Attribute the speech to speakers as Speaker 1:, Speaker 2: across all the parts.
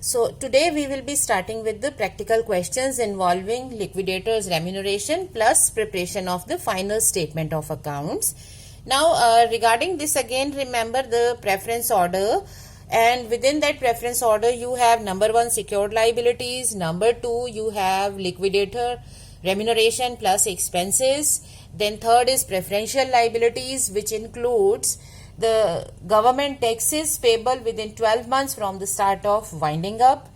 Speaker 1: So today we will be starting with the practical questions involving liquidators remuneration plus preparation of the final statement of accounts. Now regarding this, again remember the preference order, and within that preference order you have number 1 secured liabilities, number 2 you have liquidator remuneration plus expenses, then third is preferential liabilities, which includes the government taxes payable within 12 months from the start of winding up,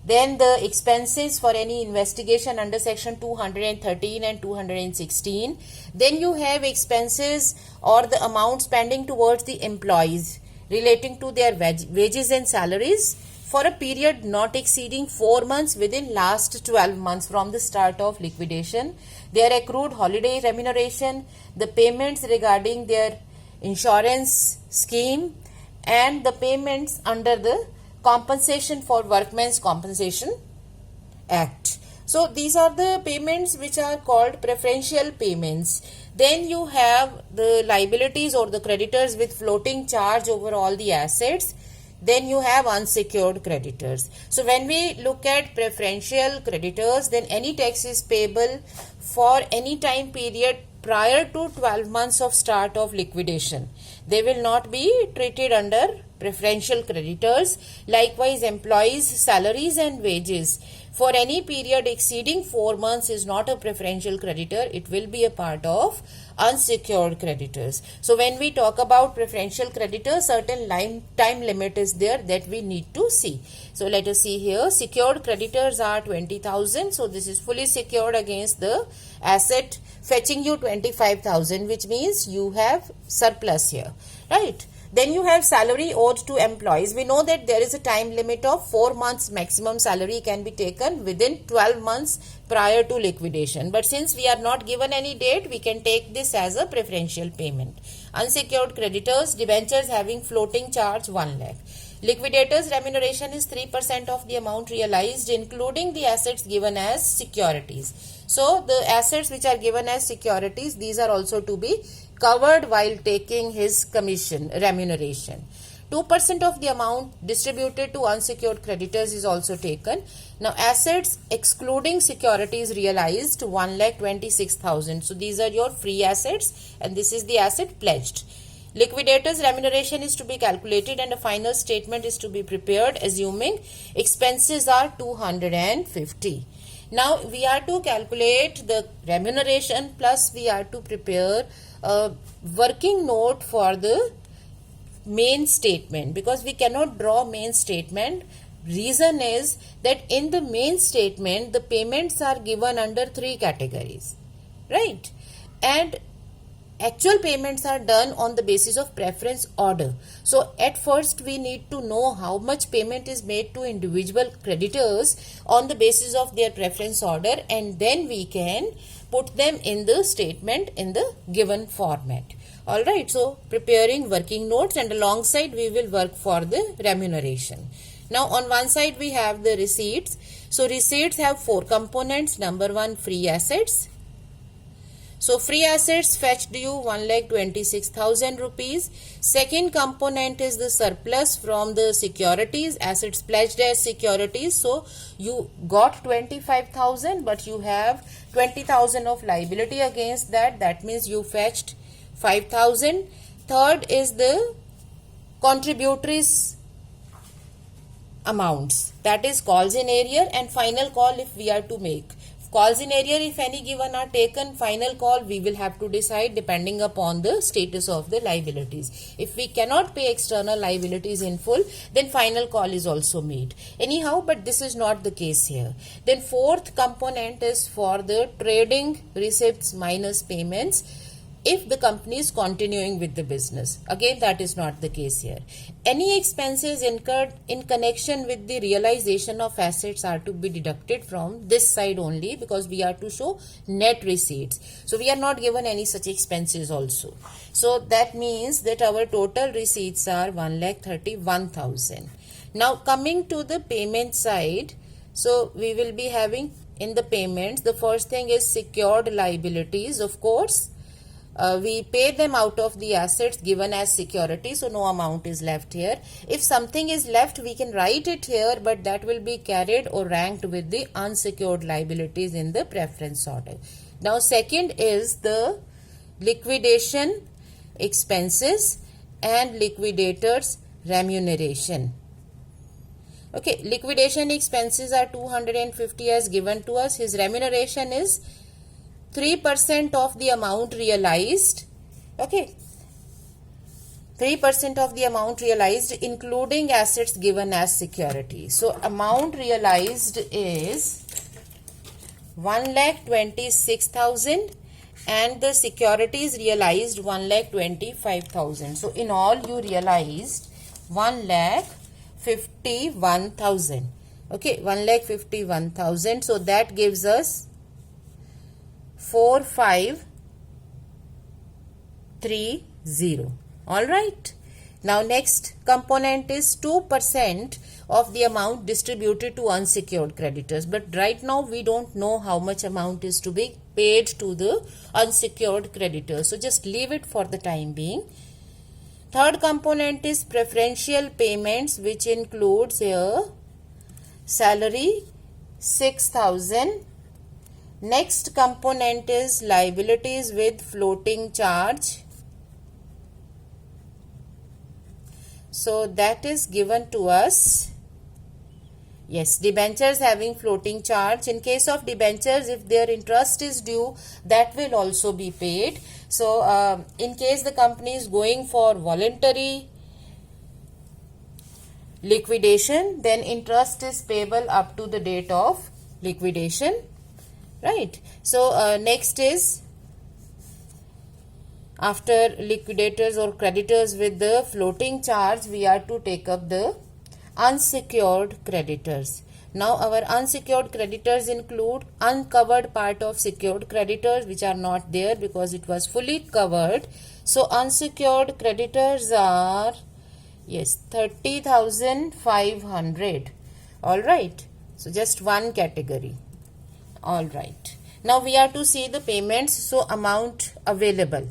Speaker 1: then the expenses for any investigation under section 213 and 216, then you have expenses or the amounts pending towards the employees relating to their wages and salaries for a period not exceeding 4 months within last 12 months from the start of liquidation, their accrued holiday remuneration, the payments regarding their insurance scheme, and the payments under the compensation for workmen's compensation act. So these are the payments which are called preferential payments. Then you have the liabilities or the creditors with floating charge over all the assets. Then you have unsecured creditors. So when we look at preferential creditors, then any tax is payable for any time period prior to 12 months of start of liquidation. They will not be treated under preferential creditors. Likewise, employees' salaries and wages for any period exceeding 4 months is not a preferential creditor. It will be a part of unsecured creditors. So when we talk about preferential creditors, certain time limit is there that we need to see. So let us see here. Secured creditors are 20,000. So this is fully secured against the asset fetching you 25,000, which means you have surplus here, right? Then you have salary owed to employees. We know that there is a time limit of 4 months maximum salary can be taken within 12 months prior to liquidation. But since we are not given any date, we can take this as a preferential payment. Unsecured creditors, debentures having floating charge 1 lakh. Liquidators remuneration is 3% of the amount realized, including the assets given as securities. So the assets which are given as securities, these are also to be covered while taking his commission remuneration. 2% of the amount distributed to unsecured creditors is also taken. Now assets excluding securities realized 1,26,000. So these are your free assets and this is the asset pledged. Liquidators remuneration is to be calculated and a final statement is to be prepared assuming expenses are 250. Now we are to calculate the remuneration plus we are to prepare a working note for the main statement, because we cannot draw main statement. Reason is that in the main statement the payments are given under 3 categories, right? And actual payments are done on the basis of preference order. So at first we need to know how much payment is made to individual creditors on the basis of their preference order, and then we can put them in the statement in the given format. Alright, so preparing working notes and alongside we will work for the remuneration. Now on one side we have the receipts. So receipts have 4 components. Number 1, free assets. So free assets fetched you 1,26,000 rupees. Second component is the surplus from the securities, assets pledged as securities. So you got 25,000 but you have 20,000 of liability against that. That means you fetched 5,000. Third is the contributories amounts, that is calls in arrear and final call if we are to make. Calls in arrear if any given are taken, final call we will have to decide depending upon the status of the liabilities. If we cannot pay external liabilities in full, then final call is also made. Anyhow, but this is not the case here. Then fourth component is for the trading receipts minus payments if the company is continuing with the business. Again, that is not the case here. Any expenses incurred in connection with the realization of assets are to be deducted from this side only, because we are to show net receipts. So we are not given any such expenses also. So that means that our total receipts are 1,31,000. Now coming to the payment side, so we will be having in the payments, the first thing is secured liabilities, of course. we pay them out of the assets given as security, so no amount is left here. If something is left, we can write it here, but that will be carried or ranked with the unsecured liabilities in the preference order. Now second is the liquidation expenses and liquidators remuneration. Okay, liquidation expenses are 250 as given to us. His remuneration is 3% of the amount realized. Okay, 3% of the amount realized including assets given as security. So amount realized is 1,26,000 and the securities realized 1,25,000. So in all you realized 1,51,000. Okay, 1,51,000. So that gives us 4,530. All right. Now next component is 2% of the amount distributed to unsecured creditors. But right now we don't know how much amount is to be paid to the unsecured creditors. So just leave it for the time being. Third component is preferential payments, which includes here salary 6,000. Next component is liabilities with floating charge. So that is given to us. Yes, debentures having floating charge. In case of debentures, if their interest is due, that will also be paid. So in case the company is going for voluntary liquidation, then interest is payable up to the date of liquidation. Right. So next is after liquidators or creditors with the floating charge, we are to take up the unsecured creditors. Now our unsecured creditors include uncovered part of secured creditors, which are not there because it was fully covered. So unsecured creditors are, yes, 30,500. All right. So just one category. All right. Now we are to see the payments. So amount available,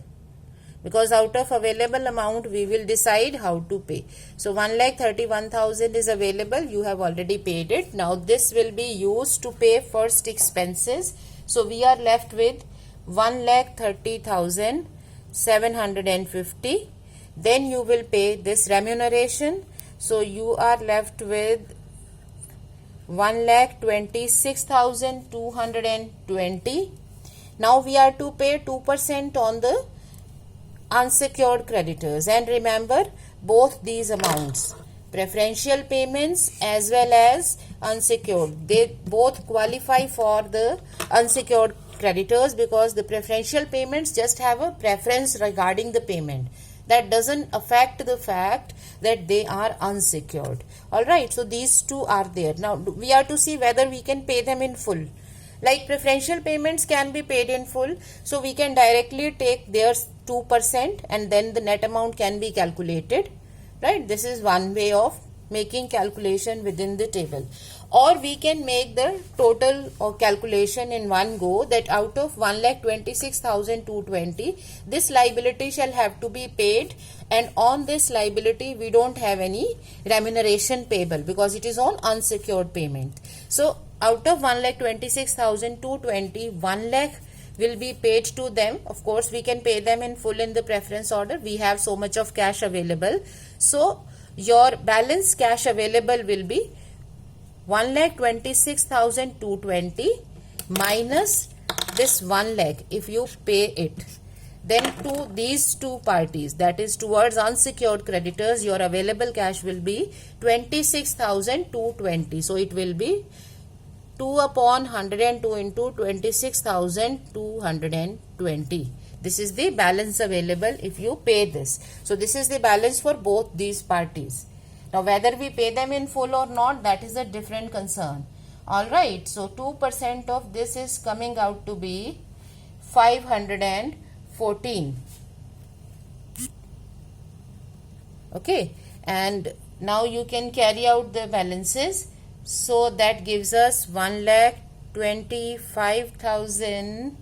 Speaker 1: because out of available amount we will decide how to pay. So 1,31,000 is available. You have already paid it. Now this will be used to pay first expenses. So we are left with 1,30,750. Then you will pay this remuneration. So you are left with 1,26,220. Now we are to pay 2% on the unsecured creditors, and remember both these amounts, preferential payments as well as unsecured, they both qualify for the unsecured creditors, because the preferential payments just have a preference regarding the payment. That doesn't affect the fact that they are unsecured. All right, so these two are there. Now we are to see whether we can pay them in full. Like preferential payments can be paid in full, so we can directly take their 2% and then the net amount can be calculated. Right, this is one way of making calculation within the table. Or we can make the total or calculation in one go, that out of 1,26,220, this liability shall have to be paid, and on this liability we don't have any remuneration payable because it is on unsecured payment. So out of 1,26,220, 1 lakh will be paid to them. Of course, we can pay them in full in the preference order. We have so much of cash available. So your balance cash available will be 1,26,220 minus this 1 lakh. If you pay it, then to these two parties, that is towards unsecured creditors, your available cash will be 26,220. So it will be 2 upon 102 into 26,220. This is the balance available if you pay this. So this is the balance for both these parties. Now whether we pay them in full or not, that is a different concern. Alright, so 2% of this is coming out to be 514. Okay, and now you can carry out the balances. So that gives us 1,25,000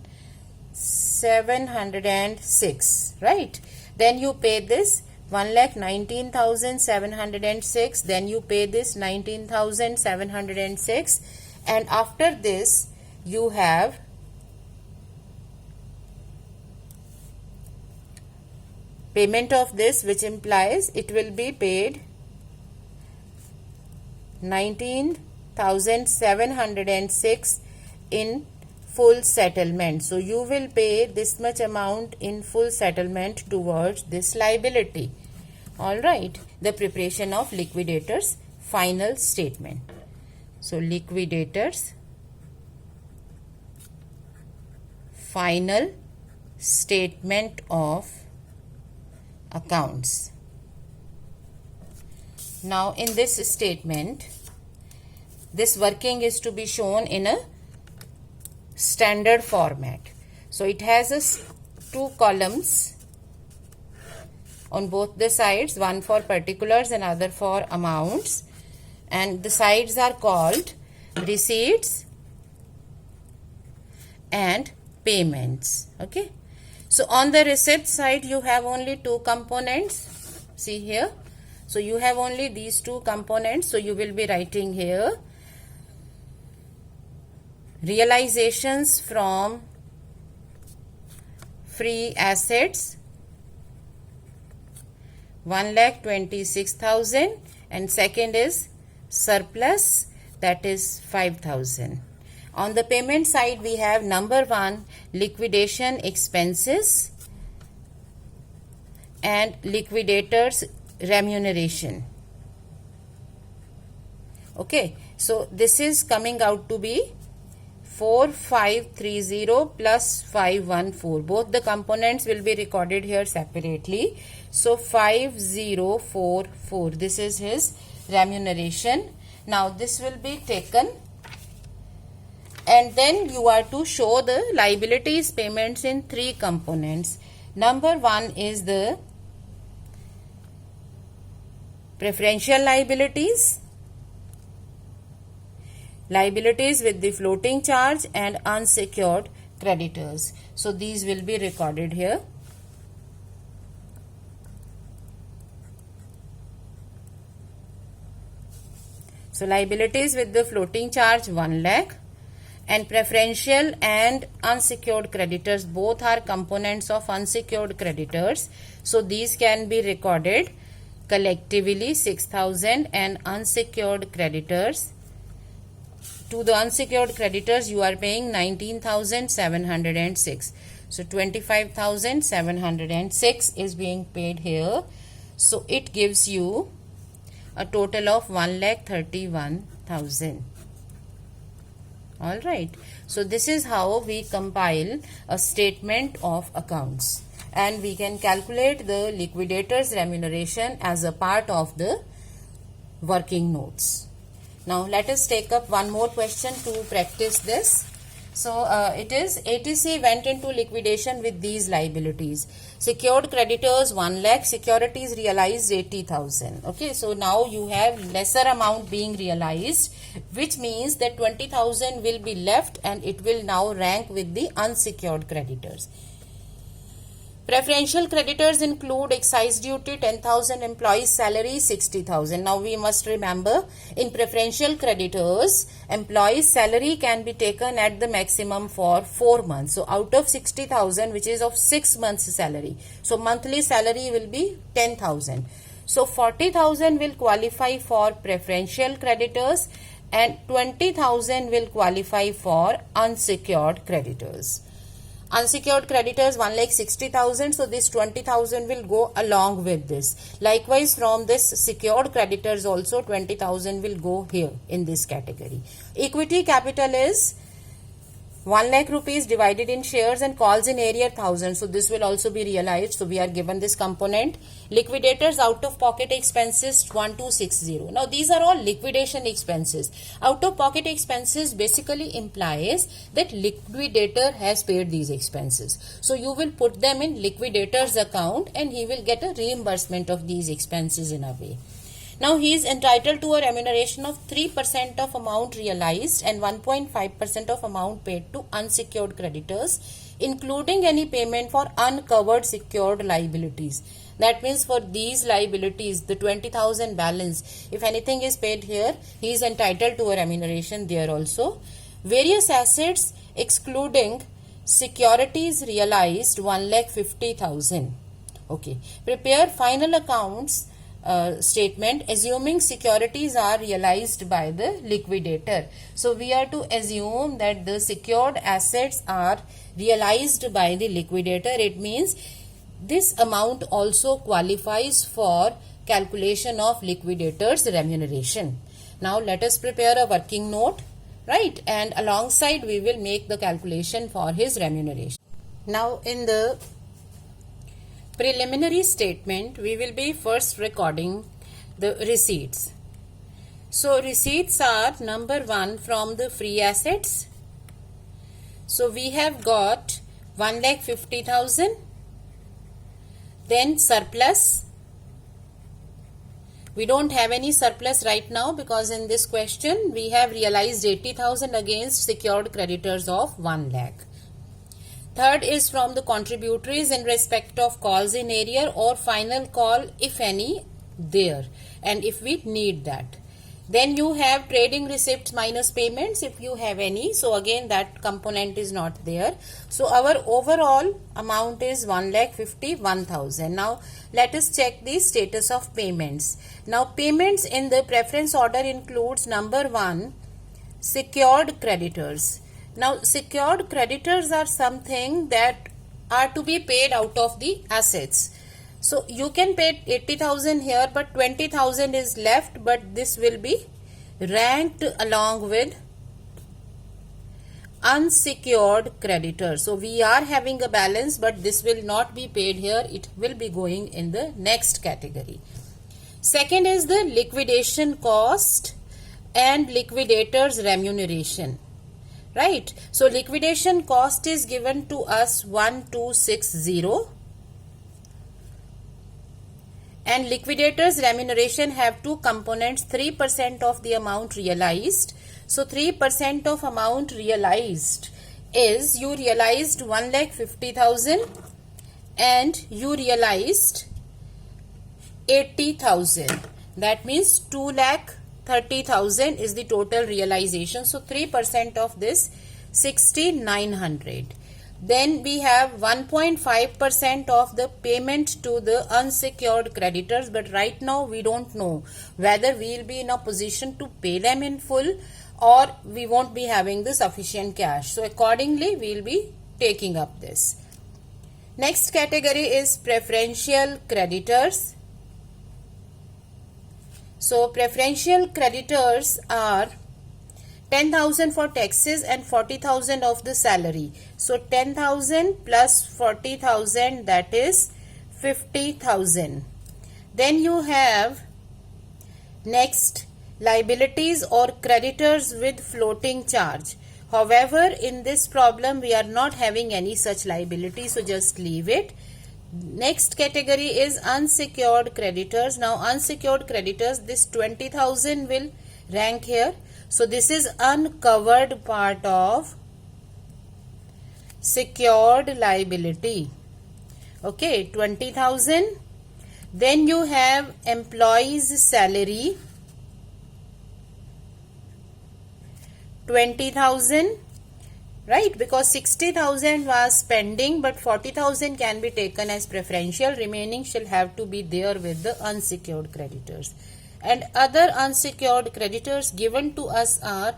Speaker 1: 706, right? Then you pay this 1,19,706, then you pay this 19,706, and after this you have payment of this, which implies it will be paid 19,706 in full settlement. So you will pay this much amount in full settlement towards this liability. Alright, the preparation of liquidator's final statement. So liquidator's final statement of accounts. Now in this statement, this working is to be shown in a standard format. So it has two columns on both the sides, one for particulars and other for amounts, and the sides are called receipts and payments. Okay, so on the receipt side you have only two components. See here, so you have only these two components. So you will be writing here realizations from free assets 1,26,000, and second is surplus, that is 5,000. On the payment side we have number one, liquidation expenses and liquidators remuneration. Okay, so this is coming out to be 4530 plus 514. Both the components will be recorded here separately. So 5044, this is his remuneration. Now this will be taken, and then you are to show the liabilities payments in three components. Number one is the preferential liabilities, liabilities with the floating charge, and unsecured creditors. So these will be recorded here. So liabilities with the floating charge 1 lakh, and preferential and unsecured creditors, both are components of unsecured creditors. So these can be recorded collectively 6,000, and unsecured creditors, to the unsecured creditors you are paying 19,706. So 25,706 is being paid here. So it gives you a total of 1,31,000. Alright, so this is how we compile a statement of accounts, and we can calculate the liquidator's remuneration as a part of the working notes. Now let us take up one more question to practice this. So it is ATC went into liquidation with these liabilities. Secured creditors 1 lakh, securities realized 80,000. Okay, so now you have lesser amount being realized, which means that 20,000 will be left, and it will now rank with the unsecured creditors. Preferential creditors include excise duty 10,000, employees salary 60,000. Now we must remember, in preferential creditors, employees salary can be taken at the maximum for 4 months. So out of 60,000, which is of 6 months salary, so monthly salary will be 10,000. So 40,000 will qualify for preferential creditors, and 20,000 will qualify for unsecured creditors. Unsecured creditors 1,60,000, so this 20,000 will go along with this. Likewise, from this secured creditors also 20,000 will go here in this category. Equity capital is 1 lakh rupees divided in shares and calls in area 1,000. So this will also be realized. So we are given this component. Liquidators out of pocket expenses 1260. Now these are all liquidation expenses. Out of pocket expenses basically implies that liquidator has paid these expenses. So you will put them in liquidator's account, and he will get a reimbursement of these expenses in a way. Now he is entitled to a remuneration of 3% of amount realized and 1.5% of amount paid to unsecured creditors, including any payment for uncovered secured liabilities. That means for these liabilities, the 20,000 balance, if anything is paid here, he is entitled to a remuneration there also. Various assets excluding securities realized 1,50,000. Okay. Prepare final accounts statement assuming securities are realized by the liquidator. So we are to assume that the secured assets are realized by the liquidator. It means this amount also qualifies for calculation of liquidator's remuneration. Now let us prepare a working note, right? And alongside we will make the calculation for his remuneration. Now in the preliminary statement, we will be first recording the receipts. So receipts are number 1 from the free assets. So we have got 1,50,000. Then surplus. We don't have any surplus right now because in this question we have realized 80,000 against secured creditors of 1 lakh. Third is from the contributories in respect of calls in arrear or final call, if any, there, and if we need that. Then you have trading receipts minus payments if you have any. So again that component is not there. So our overall amount is 1,51,000. Now let us check the status of payments. Now payments in the preference order includes number 1, secured creditors. Now secured creditors are something that are to be paid out of the assets. So you can pay 80,000 here, but 20,000 is left, but this will be ranked along with unsecured creditors. So we are having a balance, but this will not be paid here. It will be going in the next category. Second is the liquidation cost and liquidator's remuneration. Right. So liquidation cost is given to us 1,260. And liquidator's remuneration have two components, 3% of the amount realized. So 3% of amount realized is you realized 1,50,000 and you realized 80,000. That means 2,30,000 is the total realization. So 3% of this 6,900. Then we have 1.5% of the payment to the unsecured creditors, but right now we don't know whether we will be in a position to pay them in full or we won't be having the sufficient cash. So accordingly we will be taking up this. Next category is preferential creditors. So preferential creditors are 10,000 for taxes and 40,000 of the salary. So 10,000 plus 40,000, that is 50,000. Then you have next liabilities or creditors with floating charge. However, in this problem we are not having any such liability, so just leave it. Next category is unsecured creditors. Now unsecured creditors, this 20,000 will rank here. So this is uncovered part of secured liability. Okay, 20,000. Then you have employees' salary, 20,000, right? Because 60,000 was pending, but 40,000 can be taken as preferential. Remaining shall have to be there with the unsecured creditors. And other unsecured creditors given to us are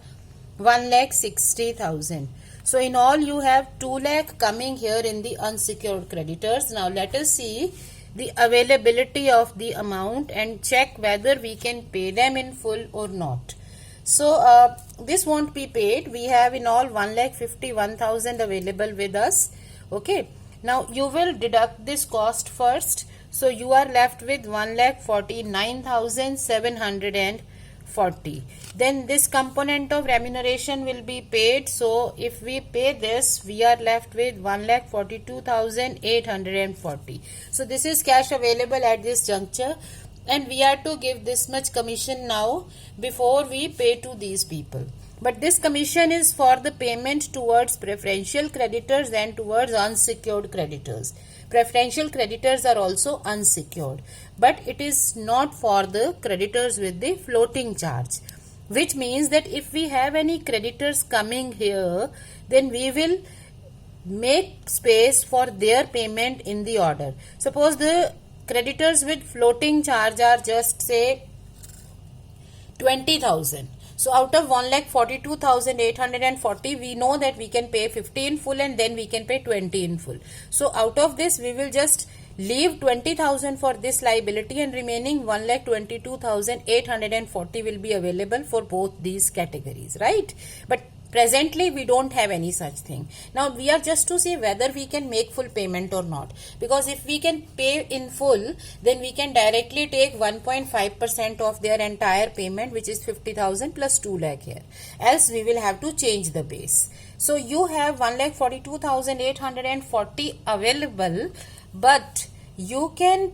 Speaker 1: 1,60,000. So in all you have 2 lakh coming here in the unsecured creditors. Now let us see the availability of the amount and check whether we can pay them in full or not. So this won't be paid. We have in all 1,51,000 available with us. Okay. Now you will deduct this cost first. So you are left with 1,49,740. Then this component of remuneration will be paid. So if we pay this, we are left with 1,42,840. So this is cash available at this juncture. and we are to give this much commission now before we pay to these people. But this commission is for the payment towards preferential creditors and towards unsecured creditors. Preferential creditors are also unsecured, but it is not for the creditors with the floating charge, which means that if we have any creditors coming here, then we will make space for their payment in the order. Suppose the creditors with floating charge are just say 20,000. So out of 1,42,840, we know that we can pay 50 in full and then we can pay 20 in full. So out of this, we will just leave 20,000 for this liability and remaining 1,22,840 will be available for both these categories, right? But presently, we don't have any such thing. Now, we are just to see whether we can make full payment or not. Because if we can pay in full, then we can directly take 1.5% of their entire payment, which is 50,000 plus 2 lakh here. Else, we will have to change the base. So, you have 1,42,840 available, but you can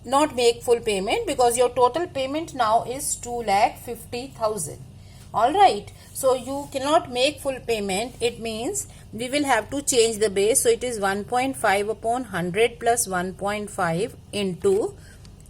Speaker 1: not make full payment because your total payment now is 2,50,000. Alright, so you cannot make full payment. It means we will have to change the base. So it is 1.5 upon 100 plus 1.5 into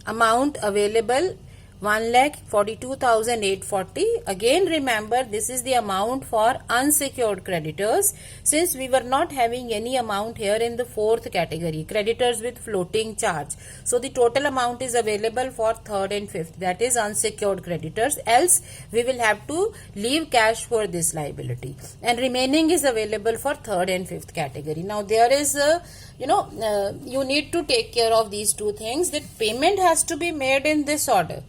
Speaker 1: amount available 1,42,840. Again remember, this is the amount for unsecured creditors, since we were not having any amount here in the fourth category, creditors with floating charge. So the total amount is available for third and fifth, that is unsecured creditors. Else we will have to leave cash for this liability, and remaining is available for third and fifth category. Now there is a you need to take care of these two things, that payment has to be made in this order,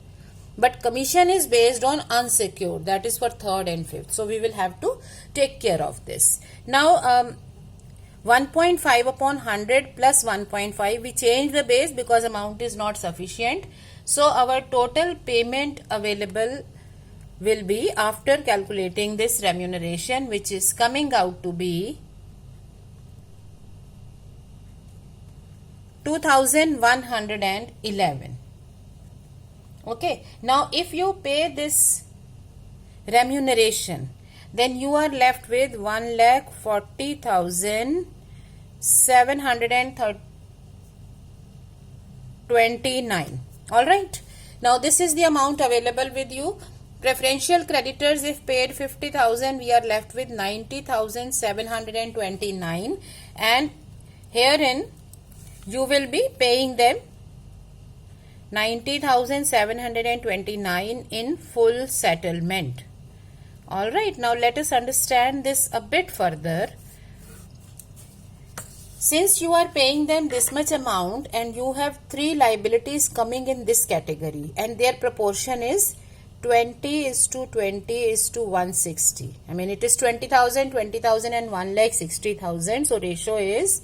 Speaker 1: but commission is based on unsecured, that is for third and fifth. So we will have to take care of this. Now 1.5 upon 100 plus 1.5, we change the base because amount is not sufficient. So our total payment available will be, after calculating this remuneration, which is coming out to be 2,111. Okay, now if you pay this remuneration, then you are left with 1,40,729. Alright, now this is the amount available with you. Preferential creditors, if paid 50,000, we are left with 90,729, and herein you will be paying them 90,729 in full settlement. Alright, now let us understand this a bit further. Since you are paying them this much amount and you have three liabilities coming in this category, and their proportion is 20:20:160. I mean, it is 20,000, 20,000 and 1,60,000. So ratio is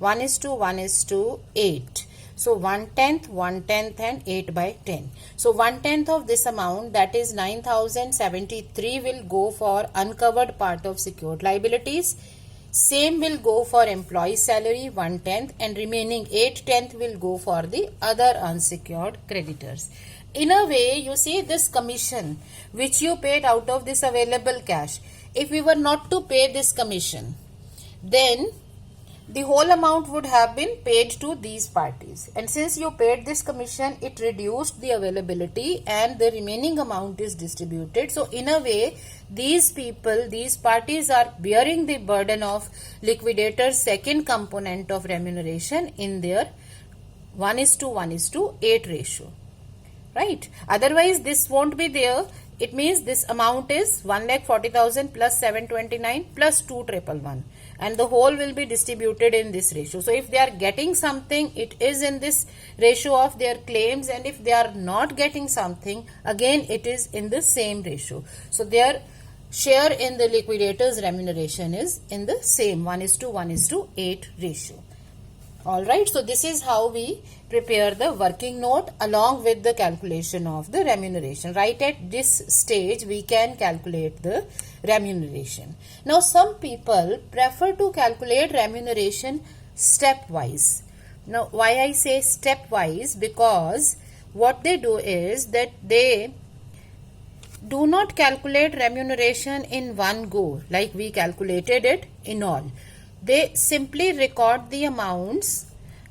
Speaker 1: 1:1:8. So 1/10, 1/10 and 8 by 10. So 1/10 of this amount, that is 9,073, will go for uncovered part of secured liabilities. Same will go for employee salary 1/10, and remaining 8/10 will go for the other unsecured creditors. In a way, you see, this commission which you paid out of this available cash, if we were not to pay this commission, then the whole amount would have been paid to these parties. And since you paid this commission, it reduced the availability and the remaining amount is distributed. So in a way, these people, these parties are bearing the burden of liquidator's second component of remuneration in their 1:1:8 ratio. Right? Otherwise, this won't be there. It means this amount is 1,40,000 plus 729 plus 2,111, and the whole will be distributed in this ratio. So if they are getting something, it is in this ratio of their claims, and if they are not getting something, again it is in the same ratio. So their share in the liquidator's remuneration is in the same 1:1:8 ratio. Alright, so this is how we prepare the working note along with the calculation of the remuneration. Right at this stage, we can calculate the remuneration. Now, some people prefer to calculate remuneration stepwise. Now, why I say stepwise? Because what they do is that they do not calculate remuneration in one go like we calculated it in all. They simply record the amounts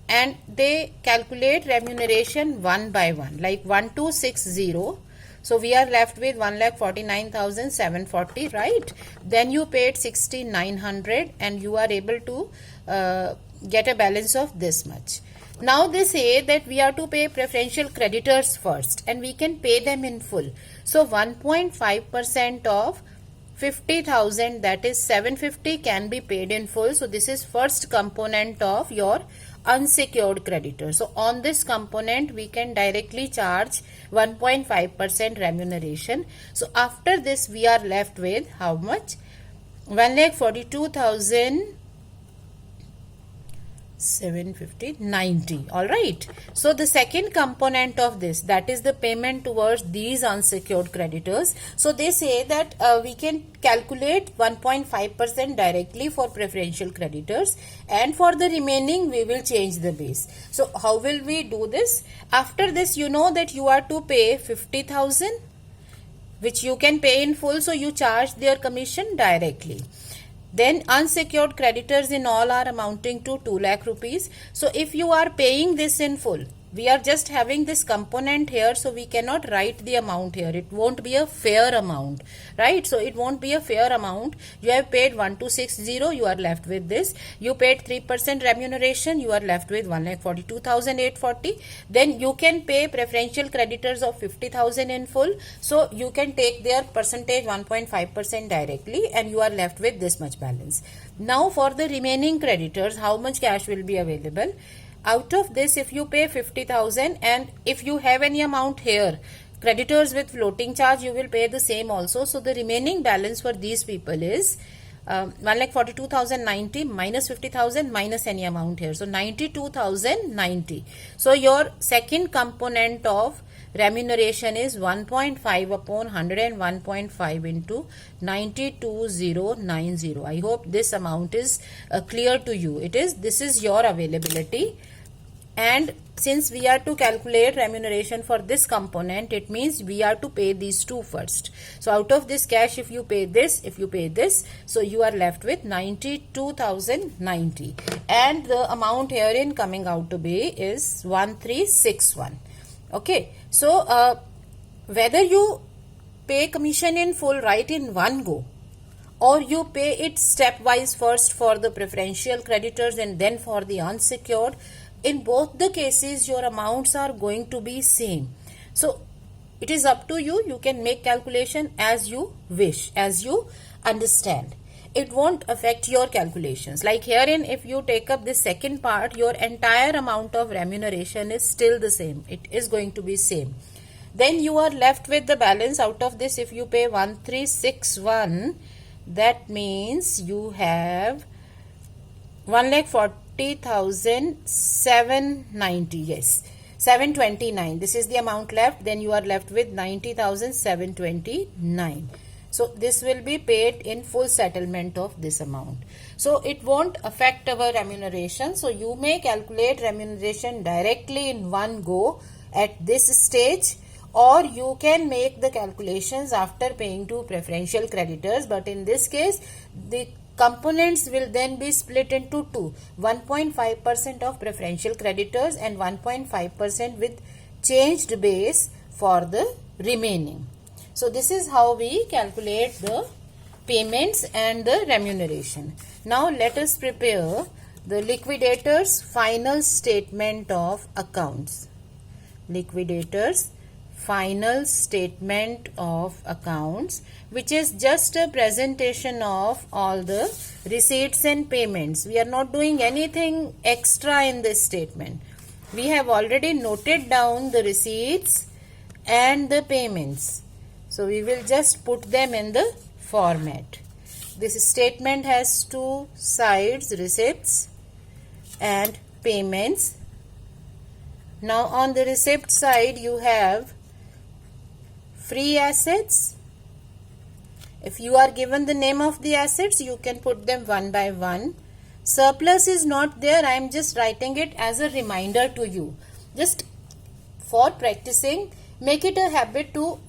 Speaker 1: and they calculate remuneration one by one, like 1260. So we are left with 1,49,740, right? Then you paid 6,900 and you are able to get a balance of this much. Now they say that we are to pay preferential creditors first and we can pay them in full. So 1.5% of 50,000, that is 750, can be paid in full. So this is first component of your unsecured creditor. So on this component we can directly charge 1.5% remuneration. So after this we are left with how much? 1,42,750.90. all right. So the second component of this, that is the payment towards these unsecured creditors. So they say that we can calculate 1.5% directly for preferential creditors, and for the remaining we will change the base. So how will we do this? After this, you know that you are to pay 50,000 which you can pay in full, so you charge their commission directly. Then unsecured creditors in all are amounting to 2 lakh rupees. So if you are paying this in full, we are just having this component here, so we cannot write the amount here. It won't be a fair amount, right? So it won't be a fair amount. You have paid 1,260, you are left with this. You paid 3% remuneration, you are left with 1,42,840. Then you can pay preferential creditors of 50,000 in full, so you can take their percentage 1.5% directly and you are left with this much balance. Now for the remaining creditors, how much cash will be available? Out of this, if you pay 50,000 and if you have any amount here, creditors with floating charge, you will pay the same also. So the remaining balance for these people is 1,42,090 minus 50,000 minus any amount here. So 92,090. So your second component of remuneration is 1.5 upon 101.5 into 92,090. I hope this amount is clear to you. This is your availability. And since we are to calculate remuneration for this component, it means we are to pay these two first. So out of this cash, if you pay this, so you are left with 92,090. And the amount herein coming out to be is 1,361. Okay. So whether you pay commission in full right in one go, or you pay it stepwise, first for the preferential creditors and then for the unsecured, in both the cases your amounts are going to be same. So it is up to you. You can make calculation as you wish, as you understand. It won't affect your calculations. Like herein, if you take up the second part, your entire amount of remuneration is still the same. It is going to be same. Then you are left with the balance. Out of this, if you pay 1,361, that means you have 1,40,790. Yes, 729. This is the amount left. Then you are left with 90,729. So this will be paid in full settlement of this amount. So it won't affect our remuneration. So you may calculate remuneration directly in one go at this stage, or you can make the calculations after paying to preferential creditors. But in this case, the components will then be split into two, 1.5% of preferential creditors and 1.5% with changed base for the remaining. So this is how we calculate the payments and the remuneration. Now let us prepare the liquidator's final statement of accounts. Liquidator's final statement of accounts, which is just a presentation of all the receipts and payments. We are not doing anything extra in this statement. We have already noted down the receipts and the payments. So we will just put them in the format. This statement has two sides, receipts and payments. Now on the receipt side, you have free assets. If you are given the name of the assets, you can put them one by one. Surplus is not there. I am just writing it as a reminder to you. Just for practicing, make it a habit to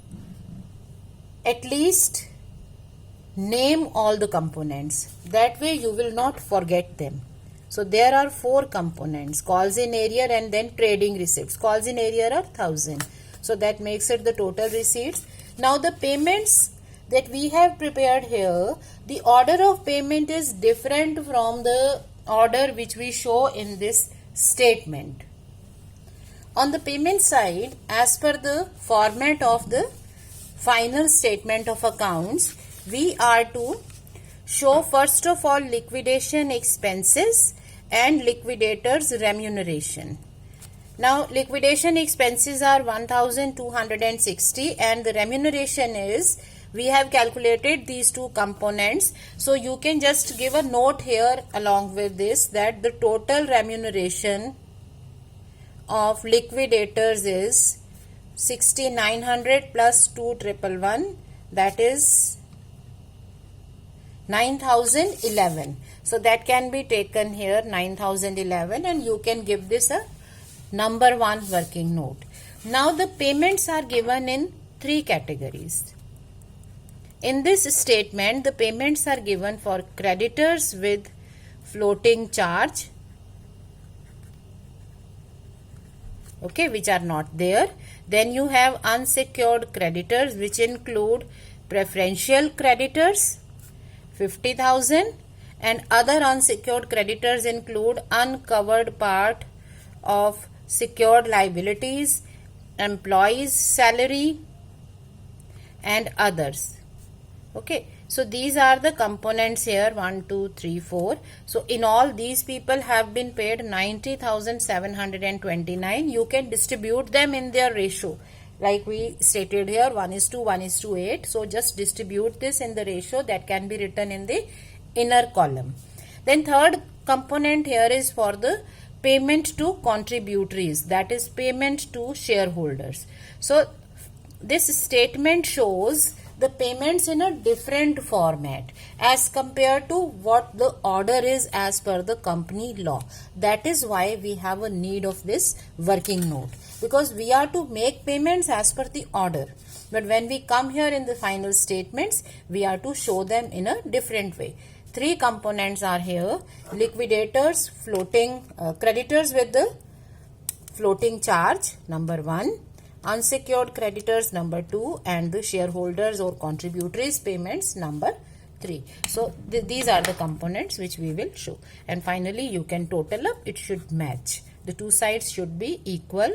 Speaker 1: at least name all the components. That way you will not forget them. So there are 4 components: calls in area and then trading receipts. Calls in area are 1000. So that makes it the total receipts. Now the payments that we have prepared here, the order of payment is different from the order which we show in this statement. On the payment side, as per the format of the final statement of accounts, we are to show first of all liquidation expenses and liquidators remuneration. Now liquidation expenses are 1260 and the remuneration is, we have calculated these 2 components. So you can just give a note here along with this that the total remuneration of liquidators is 6900 plus 2111, that is 9011. So that can be taken here 9011 and you can give this a number 1 working note. Now the payments are given in 3 categories. In this statement, the payments are given for creditors with floating charge, okay, which are not there. Then you have unsecured creditors, which include preferential creditors 50,000 and other unsecured creditors include uncovered part of secured liabilities, employees' salary and others. Okay, so these are the components here 1, 2, 3, 4. So in all these people have been paid 90,729. You can distribute them in their ratio like we stated here 1:1:8. So just distribute this in the ratio that can be written in the inner column. Then third component here is for the payment to contributories, that is payment to shareholders. So this statement shows the payments in a different format as compared to what the order is as per the company law. That is why we have a need of this working note, because we are to make payments as per the order. But when we come here in the final statements, we are to show them in a different way. 3 components are here: liquidators, creditors with the floating charge, number 1, unsecured creditors, number 2, and the shareholders or contributories payments, number 3. So these are the components which we will show. And finally you can total up, it should match. The 2 sides should be equal.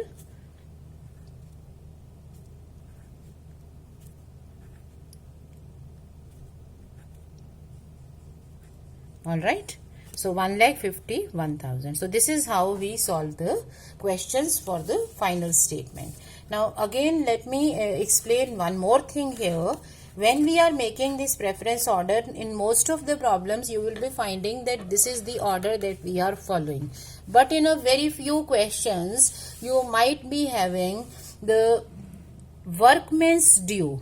Speaker 1: Alright, so 1,51,000. So this is how we solve the questions for the final statement. Now again let me explain one more thing here. When we are making this preference order, in most of the problems you will be finding that this is the order that we are following. But in a very few questions you might be having the workmen's due,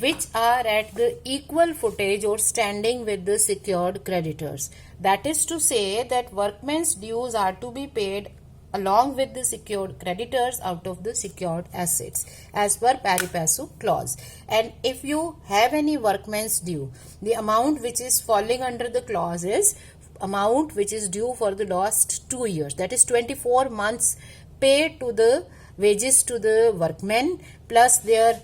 Speaker 1: which are at the equal footage or standing with the secured creditors. That is to say that workmen's dues are to be paid along with the secured creditors out of the secured assets as per pari passu clause. And if you have any workmen's due, the amount which is falling under the clause is amount which is due for the last 2 years, that is 24 months paid to the wages to the workmen plus their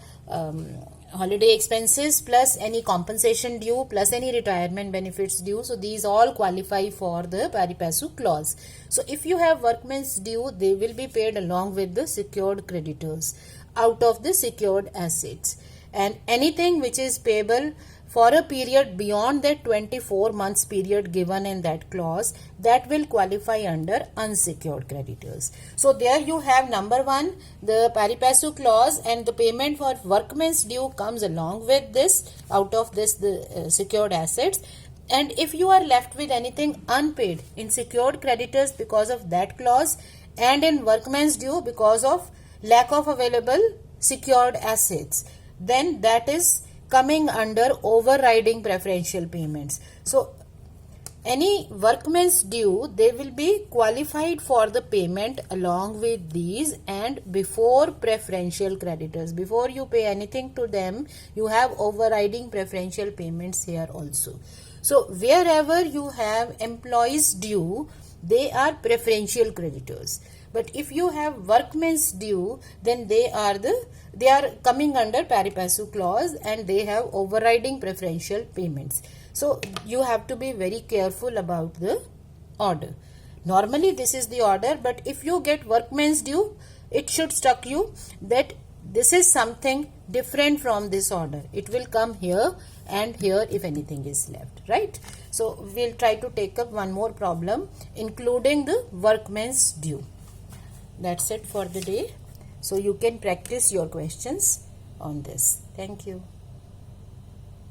Speaker 1: holiday expenses plus any compensation due plus any retirement benefits due. So these all qualify for the pari passu clause. So if you have workmen's due, they will be paid along with the secured creditors out of the secured assets. And anything which is payable for a period beyond that 24 months period given in that clause, that will qualify under unsecured creditors. So there you have number 1, the pari passu clause, and the payment for workmen's due comes along with this, out of this the secured assets. And if you are left with anything unpaid in secured creditors because of that clause and in workmen's due because of lack of available secured assets, then that is coming under overriding preferential payments. So any workman's due, they will be qualified for the payment along with these and before preferential creditors. Before you pay anything to them, you have overriding preferential payments here also. So wherever you have employees due, they are preferential creditors. But if you have workmen's due, then they are coming under pari passu clause and they have overriding preferential payments. So you have to be very careful about the order. Normally this is the order, but if you get workmen's due, it should struck you that this is something different from this order. It will come here and here if anything is left, right? So we'll try to take up one more problem including the workmen's due. That's it for the day. So you can practice your questions on this. Thank you.